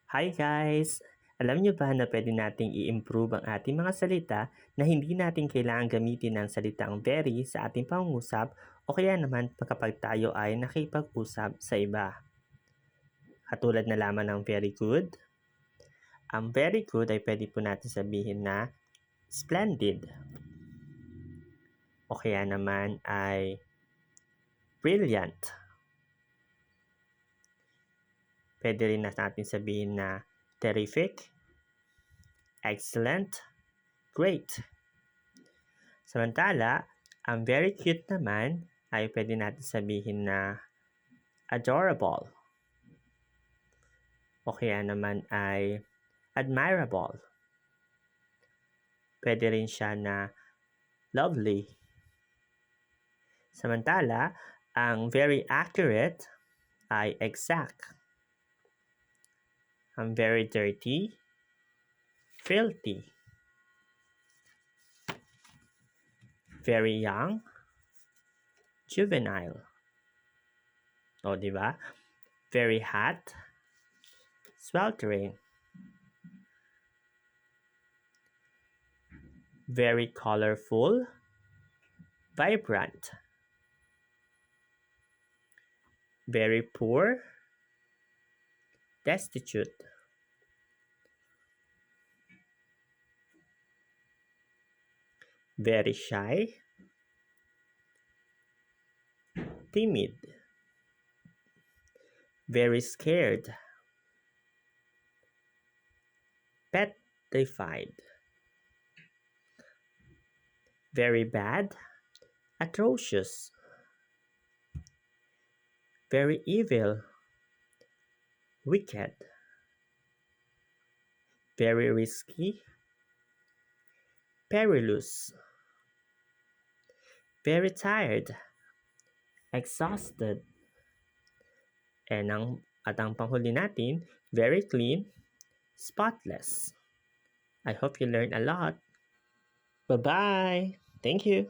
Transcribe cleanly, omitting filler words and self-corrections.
Hi guys! Alam niyo ba na pwede nating i-improve ang ating mga salita na hindi natin kailangan gamitin ng salitang very sa ating pangungusap o kaya naman kapag tayo ay nakipag-usap sa iba. Katulad na lamang ng very good. Ang very good ay pwede po natin sabihin na splendid. O kaya naman ay brilliant. Pwede rin natin sabihin na terrific, excellent, great. Samantala, ang very cute naman ay pwede natin sabihin na adorable. O kaya naman ay admirable. Pwede rin siya na lovely. Samantala, ang very accurate ay exact. Ang very dirty, filthy. Very young, juvenile. O, di ba? Very hot, sweltering. Very colorful, vibrant. Very poor, destitute. Very shy, timid. Very scared, petrified. Very bad, atrocious. Very evil, wicked. Very risky, perilous. Very tired, exhausted. At ang panghuli natin, very clean, spotless. I hope you learned a lot. Bye-bye! Thank you!